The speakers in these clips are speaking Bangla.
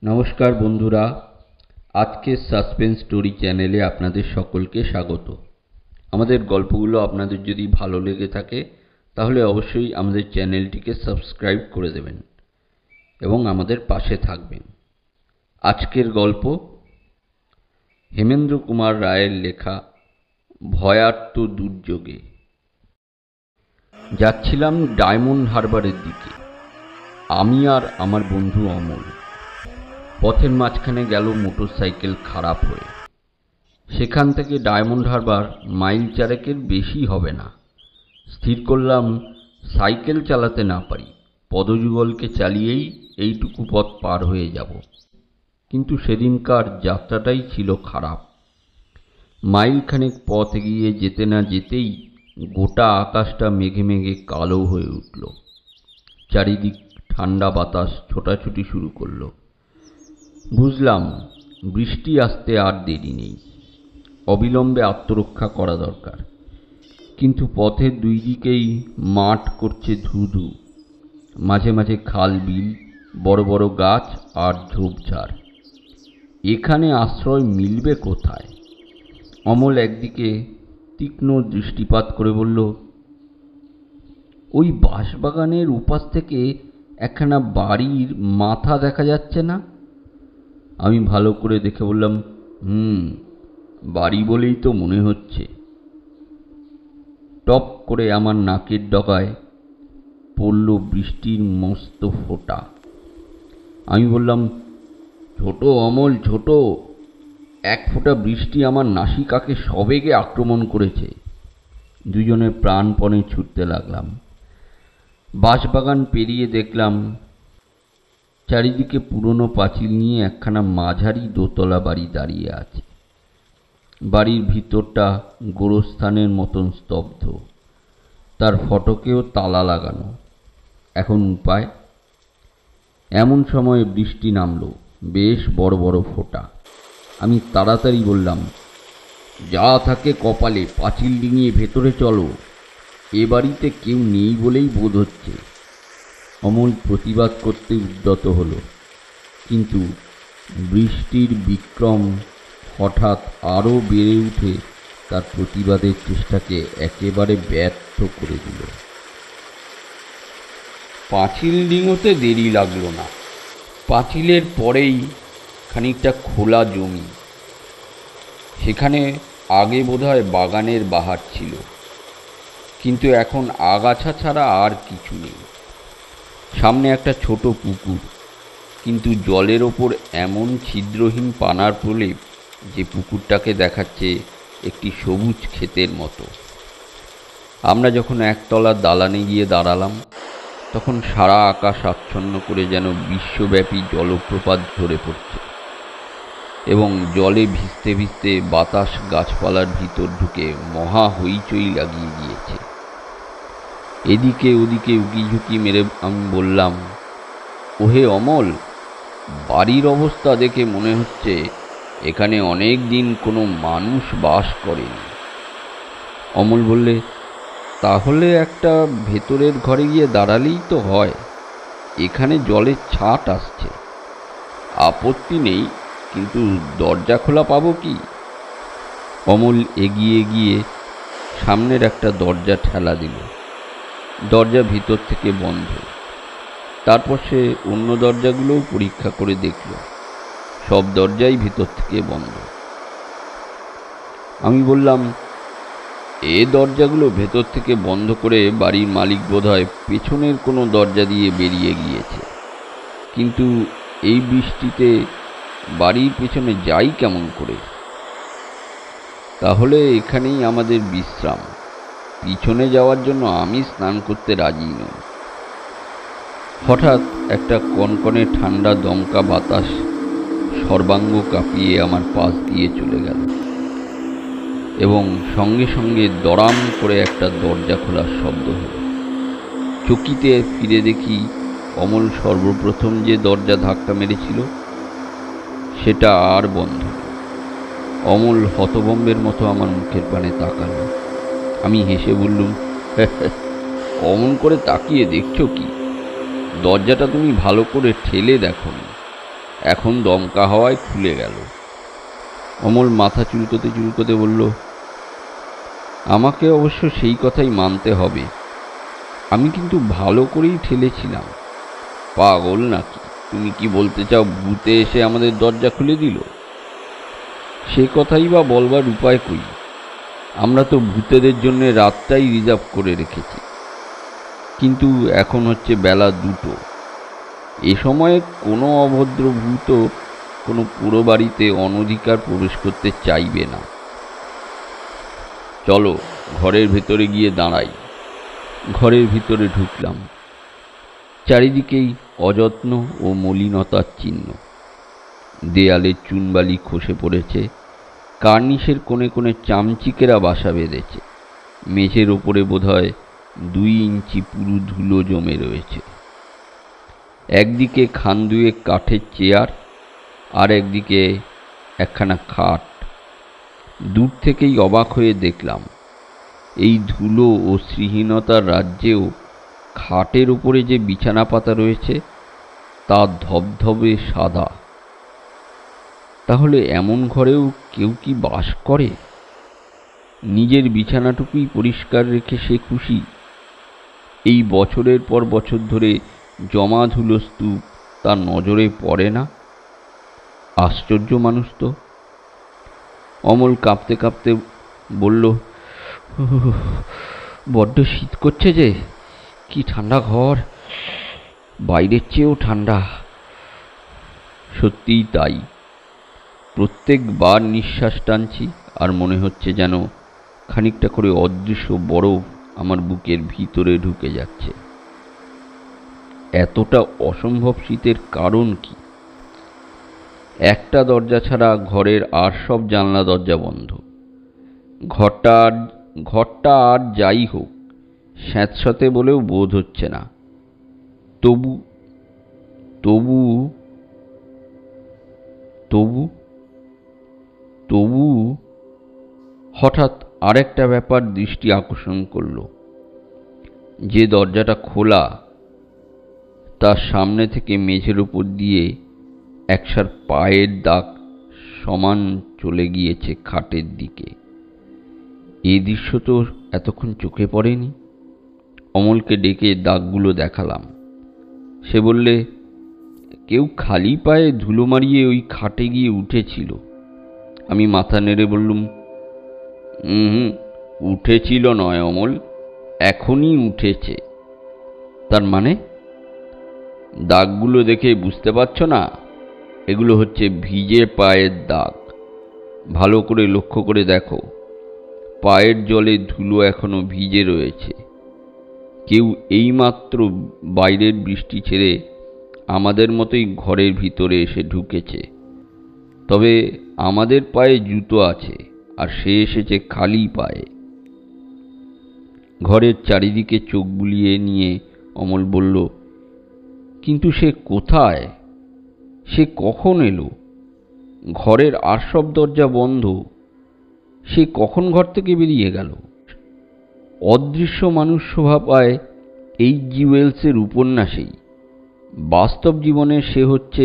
নমস্কার বন্ধুরা, আজকের সাসপেন্স স্টোরি চ্যানেলে আপনাদের সকলকে স্বাগত। আমাদের গল্পগুলো আপনাদের যদি ভালো লেগে থাকে তাহলে অবশ্যই আমাদের চ্যানেলটিকে সাবস্ক্রাইব করে দেবেন এবং আমাদের পাশে থাকবেন। আজকের গল্প হেমেন্দ্র কুমার রায়ের লেখা ভয়ার্ত দুর্যোগে। যাচ্ছিলাম ডায়মন্ড হারবারের দিকে, আমি আর আমার বন্ধু অমল। পথের মাঝখানে গেল মোটরসাইকেল খারাপ হয়ে। সেখান থেকে ডায়মন্ড হারবার মাইল চারেকের বেশি হবে না। স্থির করলাম সাইকেল চালাতে না পারি, পদযুগলকে চালিয়েই এইটুকু পথ পার হয়ে যাব। কিন্তু সেদিনকার যাত্রাটাই ছিল খারাপ। মাইলখানেক পথ এগিয়ে যেতে না যেতেই গোটা আকাশটা মেঘে মেঘে কালো হয়ে উঠল। চারিদিক ঠান্ডা বাতাস ছোটাছুটি শুরু করলো। বুঝলাম বৃষ্টি আসতে আর দেরি নেই, অবিলম্বে আত্মরক্ষা করা দরকার। কিন্তু পথের দুই দিকেই মাঠ করছে ধুধু, মাঝে মাঝে খাল বিল, বড় বড় গাছ আর ঝোপঝাড়। এখানে আশ্রয় মিলবে কোথায়? অমল একদিকে তীক্ষ্ণ দৃষ্টিপাত করে বলল, ওই বাঁশবাগানের উপাস থেকে একখানা বাড়ির মাথা দেখা যাচ্ছে না? আমি ভালো করে দেখে বললাম, বাড়ি বলেই তো মনে হচ্ছে। টপ করে আমার নাকের ডগায় পড়ল বৃষ্টির মস্ত ফোঁটা। আমি বললাম, ছোট অমল, ছোট। এক ফোঁটা বৃষ্টি আমার নাসিকাকে সবেগে আক্রমণ করেছে। দুজনে প্রাণপণে ছুটতে লাগলাম। বাঁশবাগান পেরিয়ে দেখলাম চারিদিকে পুরনো পাঁচিল নিয়ে একখানা মাঝারি দোতলা বাড়ি দাঁড়িয়ে আছে। বাড়ির ভিতরটা গোরস্থানের মতন স্তব্ধ, তার ফটকেও তালা লাগানো। এখন উপায়? এমন সময় বৃষ্টি নামলো, বেশ বড় বড় ফোঁটা। আমি তাড়াতাড়ি বললাম, যা থাকে কপালে পাঁচিল ডিঙিয়ে ভেতরে চলো, এ বাড়িতে কেউ নেই বলেই বোধ হচ্ছে। অমল প্রতিবাদ করতে উদ্যত হলো, কিন্তু বৃষ্টির বিক্রম হঠাৎ আরও বেড়ে উঠে তার প্রতিবাদের চেষ্টাকে একেবারে ব্যর্থ করে দিল। পাঁচিল ডিঙোতে দেরি লাগলো না। পাঁচিলের পরেই খানিকটা খোলা জমি। সেখানে আগে বোধহয় বাগানের বাহার ছিল, কিন্তু এখন আগাছা ছাড়া আর কিছু নেই। সামনে একটা ছোট পুকুর, কিন্তু জলের ওপর এমন ছিদ্রহীন পানার প্রলেপ যে পুকুরটাকে দেখাচ্ছে একটি সবুজ ক্ষেতের মতো। আমরা যখন একতলার দালানে গিয়ে দাঁড়ালাম, তখন সারা আকাশ আচ্ছন্ন করে যেন বিশ্বব্যাপী জলপ্রপাত ঝরে পড়ছে, এবং জলে ভিজতে ভিজতে বাতাস গাছপালার ভিতর ঢুকে মহা হইচই লাগিয়ে দিয়েছে। এদিকে ওদিকে উকিঝুঁকি মেরে আমি বললাম, ওহে অমল, বাড়ির অবস্থা দেখে মনে হচ্ছে এখানে অনেক দিন কোনো মানুষ বাস করেনি। অমল বললে, তাহলে একটা ভেতরের ঘরে গিয়ে দাঁড়ালেই তো হয়, এখানে জলের ছাট আসছে। আপত্তি নেই, কিন্তু দরজা খোলা পাবো কি? অমল এগিয়ে গিয়ে সামনের একটা দরজা ঠেলা দিল। দরজা ভিতর থেকে বন্ধ। তারপর সে অন্য দরজাগুলোও পরীক্ষা করে দেখল, সব দরজাই ভিতর থেকে বন্ধ। আমি বললাম, এ দরজাগুলো ভেতর থেকে বন্ধ করে বাড়ির মালিক বোধহয় পেছনের কোনো দরজা দিয়ে বেরিয়ে গিয়েছে। কিন্তু এই বৃষ্টিতে বাড়ির পেছনে যাই কেমন করে? তাহলে এখানেই আমাদের বিশ্রাম। পিছনে যাওয়ার জন্য আমি স্নান করতে রাজি নই। হঠাৎ একটা কনকনে ঠান্ডা দমকা বাতাস সর্বাঙ্গ কাঁপিয়ে আমার পাশ দিয়ে চলে গেল, এবং সঙ্গে সঙ্গে দড়াম করে একটা দরজা খোলার শব্দ হলো। চকিতে ফিরে দেখি অমল সর্বপ্রথম যে দরজা ধাক্কা মেরেছিল সেটা আর বন্ধ। অমল হতভম্বের মতো আমার মুখের পানে তাকালো। আমি হেসে বললুম, অমন করে তাকিয়ে দেখছো কি? দরজাটা তুমি ভালো করে ঠেলে দেখো। এখন দমকা হাওয়ায় খুলে গেল। অমল মাথা চুলকোতে চুলকোতে বলল, আমাকে অবশ্য সেই কথাই মানতে হবে, আমি কিন্তু ভালো করেই ঠেলেছিলাম। পাগল নাকি? তুমি কি বলতে চাও ভূতে এসে আমাদের দরজা খুলে দিল? সে কথাই বা বলবার উপায় কই? আমরা তো ভূতেদের জন্য রাতটাই রিজার্ভ করে রেখেছি। কিন্তু এখন হচ্ছে বেলা 2টো। এ সময়ে কোনো অভদ্র ভূত কোনো পুরো বাড়িতে অনধিকার প্রবেশ করতে চাইবে না। চলো ঘরের ভেতরে গিয়ে দাঁড়াই। ঘরের ভিতরে ঢুকলাম। চারিদিকেই অযত্ন ও মলিনতার চিহ্ন। দেয়ালে চুনবালি খসে পড়েছে, কার্নিশের কোণে কোণে চামচিকেরা বাসা বেঁধেছে। মেঝের ওপরে বোধহয় 2 ইঞ্চি পুরু ধুলো জমে রয়েছে। একদিকে খান দুয়েক কাঠের চেয়ার, আর একদিকে একখানা খাট। দূর থেকেই অবাক হয়ে দেখলাম, এই ধুলো ও শ্রীহীনতার রাজ্যেও খাটের উপরে যে বিছানা পাতা রয়েছে তা ধবধবে সাদা। তাহলে এমন ঘরেও কেউ কি বাস করে? নিজের বিছানাটুকুই পরিষ্কার রেখে সে খুশি। এই বছরের পর বছর ধরে জমা ধুলো স্তূপ তার নজরে পড়ে না। আশ্চর্য মানুষ তো। অমল কাঁপতে কাঁপতে বলল, বড্ড শীত করছে যে, কি ঠান্ডা ঘর, বাইরের চেয়েও ঠান্ডা। সত্যিই তাই। প্রত্যেকবার নিঃশ্বাস টানছি আর মনে হচ্ছে যেন খানিকটা করে অদৃশ্য বরফ আমার বুকের ভিতরে ঢুকে যাচ্ছে। এতটা অসম্ভব শীতের কারণ কি? একটা দরজা ছাড়া ঘরের আর সব জানলা দরজা বন্ধ। ঘরটা আর যাই হোক স্যাঁতসেঁতে বলেও বোধ হচ্ছে না। তবু তবু তবু তবু হঠাৎ আরেকটা ব্যাপার দৃষ্টি আকর্ষণ করল। যে দরজাটা খোলা তার সামনে থেকে মেঝের উপর দিয়ে একসার পায়ের দাগ সমান চলে গিয়েছে খাটের দিকে। এই দৃশ্য তো এতক্ষণ চোখে পড়েনি। অমলকে ডেকে দাগগুলো দেখালাম। সে বললে, কেউ খালি পায়ে ধুলো মারিয়ে ওই খাটে গিয়ে উঠেছিল। আমি মাথা নেড়ে বললুম, উঠেছিল নয় অমল, এখনই উঠেছে। তার মানে? দাগগুলো দেখে বুঝতে পারছ না? এগুলো হচ্ছে ভিজে পায়ের দাগ। ভালো করে লক্ষ্য করে দেখো, পায়ের জলে ধুলো এখনো ভিজে রয়েছে। কেউ এইমাত্র বাইরের বৃষ্টি ছেড়ে আমাদের মতোই ঘরের ভিতরে এসে ঢুকেছে। তবে আমাদের পায়ে জুতো আছে, আর সে এসেছে খালি পায়ে। ঘরের চারিদিকে চোখ বুলিয়ে নিয়ে অমল বলল, কিন্তু সে কোথায়? সে কখন এলো? ঘরের আর সব দরজা বন্ধ, সে কখন ঘর থেকে বেরিয়ে গেল? অদৃশ্য মানুষ শোভা পায় H.G. ওয়েলসের উপন্যাসেই। বাস্তব জীবনে সে হচ্ছে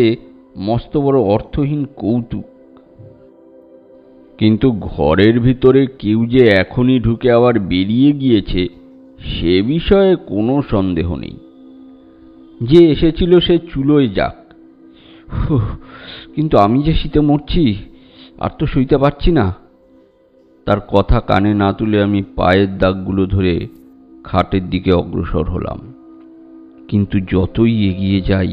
মস্ত বড় অর্থহীন কৌতুক। কিন্তু ঘরের ভিতরে কেউ যে এখনই ঢুকে আবার বেরিয়ে গিয়েছে সে বিষয়ে কোনো সন্দেহ নেই। যে এসেছিল সে চুলোয় যাক। কিন্তু আমি যে শীতে মরছি, আর তো সইতে পারছি না। তার কথা কানে না তুলে আমি পায়ের দাগগুলো ধরে খাটের দিকে অগ্রসর হলাম। কিন্তু যতই এগিয়ে যাই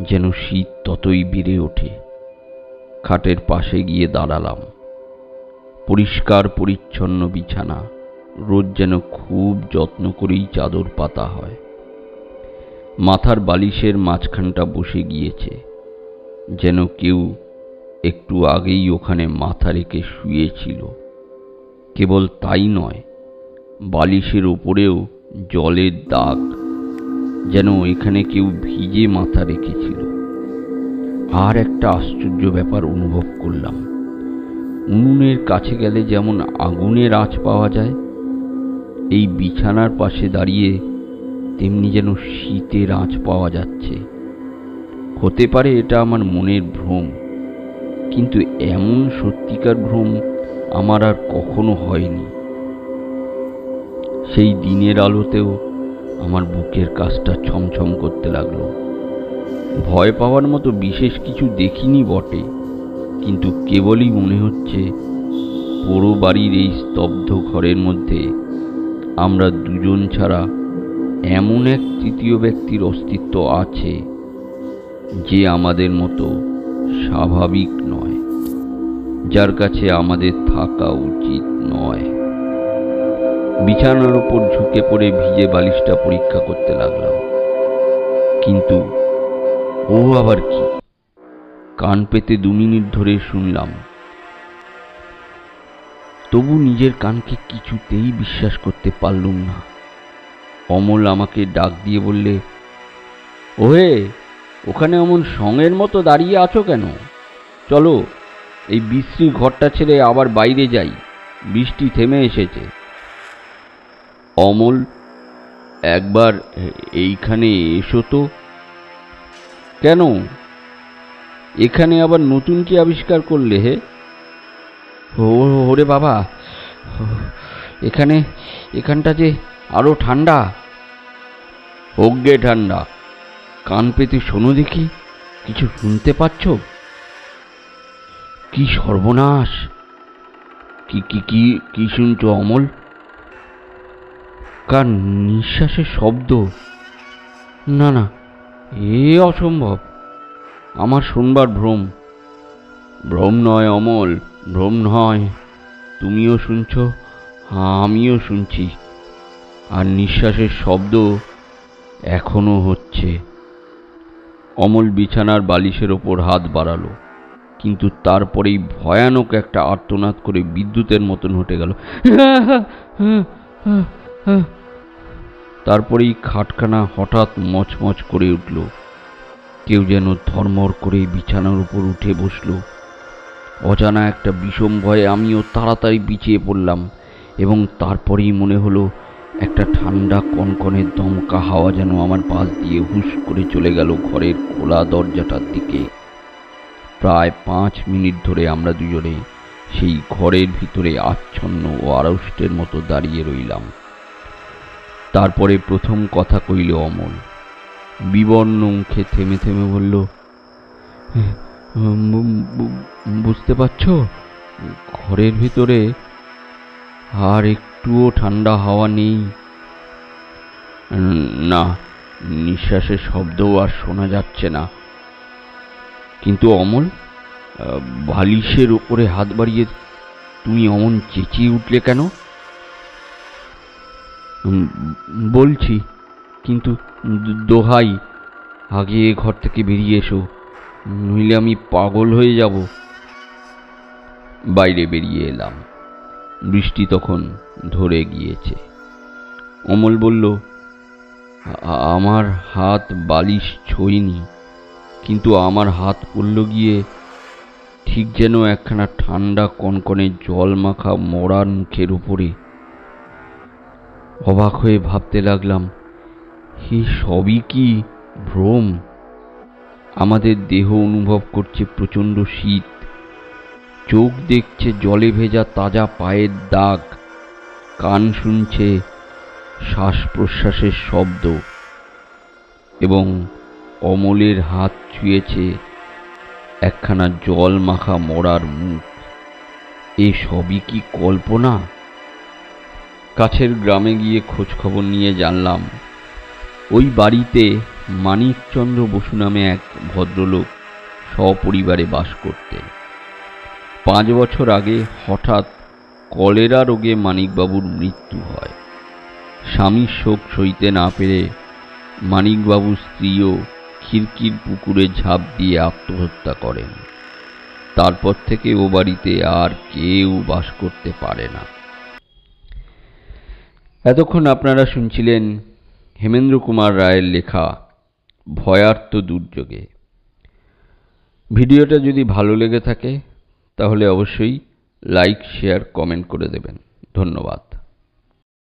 যেন শীত ততই বেড়ে ওঠে। খাটের পাশে গিয়ে দাঁড়ালাম। পরিষ্কার পরিচ্ছন্ন বিছানা, রোজ যেন খুব যত্ন করেই চাদর পাতা হয়। মাথার বালিশের মাঝখানটা বসে গিয়েছে, যেন কেউ একটু আগেই ওখানে মাথা রেখে শুয়েছিল। কেবল তাই নয়, বালিশের ওপরেও জলের দাগ, যেন এখানে কেউ ভিজে মাথা রেখেছিল। আর একটা আশ্চর্য ব্যাপার অনুভব করলাম। উনুনের কাছে গেলে যেমন আগুনের আঁচ পাওয়া যায়, এই বিছানার পাশে দাঁড়িয়ে তেমনি যেন শীতের আঁচ পাওয়া যাচ্ছে। হতে পারে এটা আমার মনের ভ্রম, কিন্তু এমন সত্যিকার ভ্রম আমার আর কখনো হয়নি। সেই দিনের আলোতেও আমার বুকের কাছটা ছমছম করতে লাগলো। ভয় পাওয়ার মতো বিশেষ কিছু দেখিনি বটে, কিন্তু কেবলই মনে হচ্ছে পুরো বাড়ির এই স্তব্ধ ঘরের মধ্যে আমরা দুজন ছাড়া এমন এক তৃতীয় ব্যক্তির অস্তিত্ব আছে যে আমাদের মতো স্বাভাবিক নয়, যার কাছে আমাদের থাকা উচিত নয়। বিছানার উপর ঝুঁকে পড়ে ভিজে বালিশটা পরীক্ষা করতে লাগলাম, কিন্তু ও আবার কি? কান পেতে 2 মিনিট ধরে শুনলাম, তবু নিজের কানকে কিছুতেই বিশ্বাস করতে পারলুম না। অমল আমাকে ডাক দিয়ে বললে, ওহে, ওখানে অমন সঙের মতো দাঁড়িয়ে আছো কেন? চলো, এই বিশ্রী ঘরটা ছেড়ে আবার বাইরে যাই, বৃষ্টি থেমে এসেছে। অমল, একবার এইখানে এসো তো। কেন? এখানে আবার নতুন কি আবিষ্কার করলে হে? ওরে বাবা, এখানটা যে আরো ঠান্ডা। হোক গে ঠান্ডা, কান পেতে শোনো দেখি, কিছু শুনতে পাচ্ছ? কি সর্বনাশ! কি কি কি কি শুনছো অমল? কার নিঃশ্বাসের শব্দ? না না, এ অসম্ভব। আমার শুনবার ভ্রম। ভ্রম নয় অমল, ভ্রম নয়। তুমিও শুনছ, আমিও শুনছি, আর নিঃশ্বাসের শব্দ এখনো হচ্ছে। অমল বিছানার বালিশের ওপর হাত বাড়ালো, কিন্তু তারপরেই ভয়ানক একটা আর্তনাদ করে বিদ্যুতের মতন হটে গেল। তারপরেই খাটখানা হঠাৎ মচমচ করে উঠল। কেউ যেন ধর্মর করে বিছানার উপর উঠে বসল। অজানা একটা বিষম ভয়ে আমিও তাড়াতাড়ি পিছিয়ে পড়লাম, এবং তারপরেই মনে হলো একটা ঠান্ডা কনকনে দমকা হাওয়া যেন আমার পাশ দিয়ে হুশ করে চলে গেল ঘরের খোলা দরজাটার দিকে। প্রায় 5 মিনিট ধরে আমরা দুজনে সেই ঘরের ভিতরে আচ্ছন্ন ও আড়ষ্টের মতো দাঁড়িয়ে রইলাম। তারপরে প্রথম কথা কইল অমল। বিবর্ণ মুখে থেমে থেমে বলল, বুঝতে পারছ, ঘরের ভিতরে আর একটুও ঠান্ডা হাওয়া নেই। না, নিঃশ্বাসের শব্দও আর শোনা যাচ্ছে না। কিন্তু অমল, বালিশের ওপরে হাত বাড়িয়ে তুমি অমন চেঁচিয়ে উঠলে কেন? বলছি, কিন্তু দোহাই, আগে এ ঘর থেকে বেরিয়ে এসো, নইলে আমি পাগল হয়ে যাব। বাইরে বেরিয়ে এলাম। বৃষ্টি তখন ধরে গিয়েছে। অমল বলল, আমার হাত বালিশ ছোঁয়নি, কিন্তু আমার হাত পড়ল গিয়ে ঠিক যেন একখানা ঠান্ডা কনকনে জল মাখা মরার মুখের উপরে। অবাক হয়ে ভাবতে লাগলাম, এই সবই কি ভ্রম? আমাদের দেহ অনুভব করছে প্রচণ্ড শীত, চোখ দেখছে জলে ভেজা তাজা পায়ের দাগ, কান শুনছে শ্বাস প্রশ্বাসের শব্দ, এবং অমলের হাত ছুঁয়েছে একখানা জল মাখা মরার মুখ। এ সবই কি কল্পনা? কাছের গ্রামে গিয়ে খোঁজ খবর নিয়ে জানলাম, ওই বাড়িতে মানিকচন্দ্র বসু নামে এক ভদ্রলোক সপরিবারে বাস করতেন। 5 বছর আগে হঠাৎ কলেরা রোগে মানিকবাবুর মৃত্যু হয়। স্বামীর শোক সইতে না পেরে মানিকবাবুর স্ত্রীও খিড়কির পুকুরে ঝাঁপ দিয়ে আত্মহত্যা করেন। তারপর থেকে ও বাড়িতে আর কেউ বাস করতে পারে না। এতক্ষণ আপনারা শুনছিলেন হেমেন্দ্র কুমার রায়ের লেখা ভয়ার্ত দুর্যোগে। ভিডিওটা যদি ভালো লেগে থাকে তাহলে অবশ্যই লাইক, শেয়ার, কমেন্ট করে দেবেন। ধন্যবাদ।